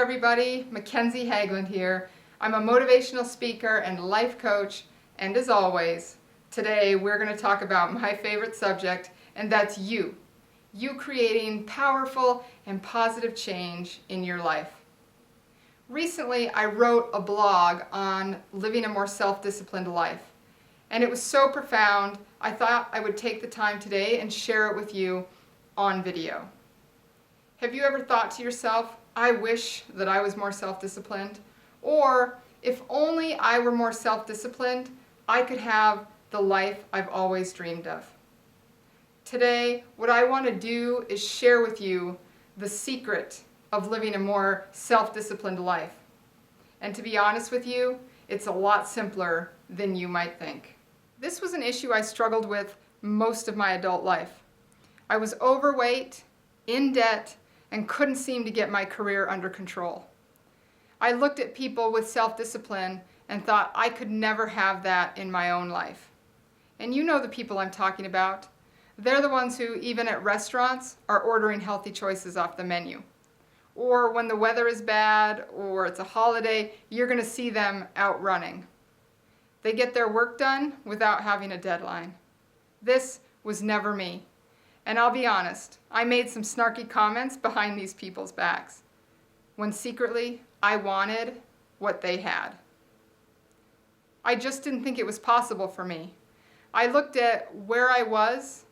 everybody, McKenzie here. I'm a motivational speaker and life coach, and as always, today we're going to talk about my favorite subject, and that's you. You creating powerful and positive change in your life. Recently, I wrote a blog on living a more self-disciplined life, and it was so profound, I thought I would take the time today and share it with you on video. Have you ever thought to yourself, I wish that I was more self-disciplined? Or, if only I were more self-disciplined, I could have the life I've always dreamed of. Today, what I want to do is share with you the secret of living a more self-disciplined life. And to be honest with you, it's a lot simpler than you might think. This was an issue I struggled with most of my adult life. I was overweight, in debt, and couldn't seem to get my career under control. I looked at people with self-discipline and thought I could never have that in my own life. And you know the people I'm talking about. They're the ones who, even at restaurants, are ordering healthy choices off the menu. Or when the weather is bad or it's a holiday, you're going to see them out running. They get their work done without having a deadline. This was never me. And I'll be honest, I made some snarky comments behind these people's backs, when secretly I wanted what they had. I just didn't think it was possible for me. I looked at where I was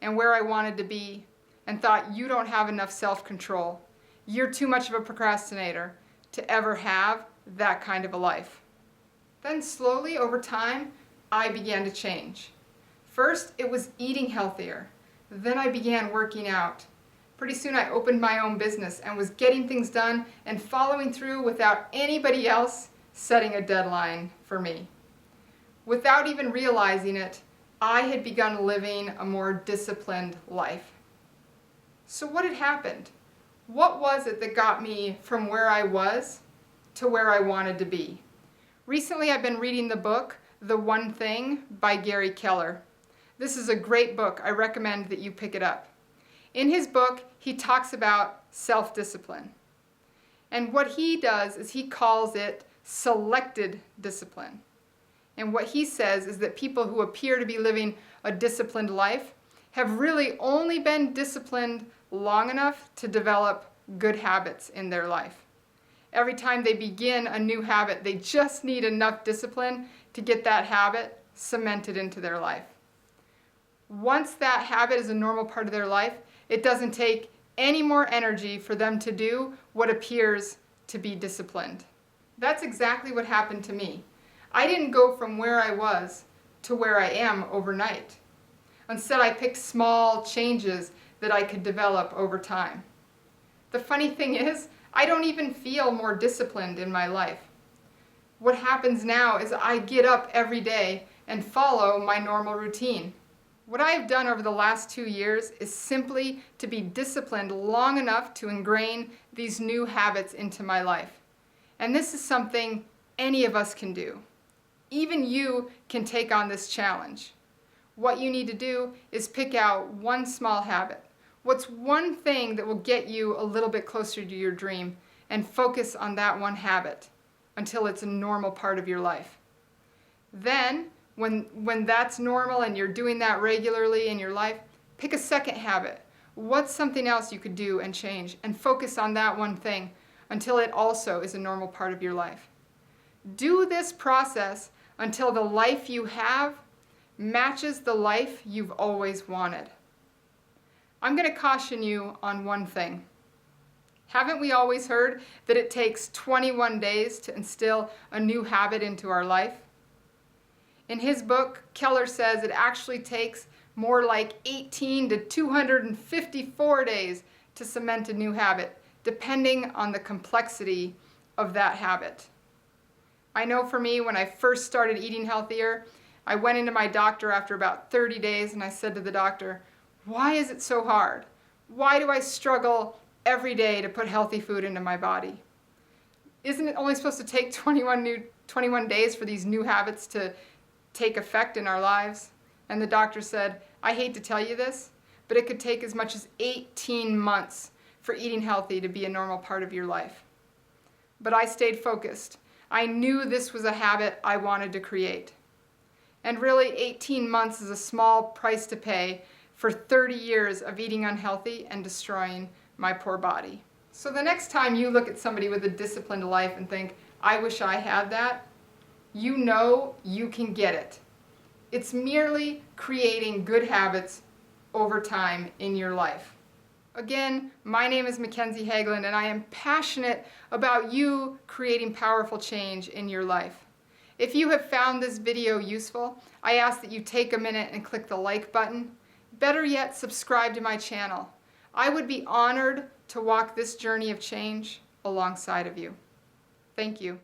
and where I wanted to be and thought, you don't have enough self-control. You're too much of a procrastinator to ever have that kind of a life. Then slowly over time, I began to change. First, it was eating healthier. Then I began working out. Pretty soon I opened my own business and was getting things done and following through without anybody else setting a deadline for me. Without even realizing it, I had begun living a more disciplined life. So what had happened? What was it that got me from where I was to where I wanted to be? Recently I've been reading the book, The One Thing by Gary Keller. This is a great book. I recommend that you pick it up. In his book, he talks about self-discipline. And what he does is he calls it selected discipline. And what he says is that people who appear to be living a disciplined life have really only been disciplined long enough to develop good habits in their life. Every time they begin a new habit, they just need enough discipline to get that habit cemented into their life. Once that habit is a normal part of their life, it doesn't take any more energy for them to do what appears to be disciplined. That's exactly what happened to me. I didn't go from where I was to where I am overnight. Instead, I picked small changes that I could develop over time. The funny thing is, I don't even feel more disciplined in my life. What happens now is I get up every day and follow my normal routine. What I have done over the last 2 years is simply to be disciplined long enough to ingrain these new habits into my life. And this is something any of us can do. Even you can take on this challenge. What you need to do is pick out one small habit. What's one thing that will get you a little bit closer to your dream, and focus on that one habit until it's a normal part of your life. Then, when that's normal and you're doing that regularly in your life, pick a second habit. What's something else you could do and change, and focus on that one thing until it also is a normal part of your life. Do this process until the life you have matches the life you've always wanted. I'm going to caution you on one thing. Haven't we always heard that it takes 21 days to instill a new habit into our life? In his book, Keller says it actually takes more like 18 to 254 days to cement a new habit, depending on the complexity of that habit. I know for me, when I first started eating healthier, I went into my doctor after about 30 days and I said to the doctor, why is it so hard? Why do I struggle every day to put healthy food into my body? Isn't it only supposed to take 21 days for these new habits to take effect in our lives? And the doctor said, I hate to tell you this, but it could take as much as 18 months for eating healthy to be a normal part of your life. but I stayed focused. I knew this was a habit I wanted to create. And really, 18 months is a small price to pay for 30 years of eating unhealthy and destroying my poor body. So the next time you look at somebody with a disciplined life and think, I wish I had that, you know you can get it. It's merely creating good habits over time in your life. Again, my name is McKenzie Hagelin, and I am passionate about you creating powerful change in your life. If you have found this video useful, I ask that you take a minute and click the like button. Better yet, subscribe to my channel. I would be honored to walk this journey of change alongside of you. Thank you.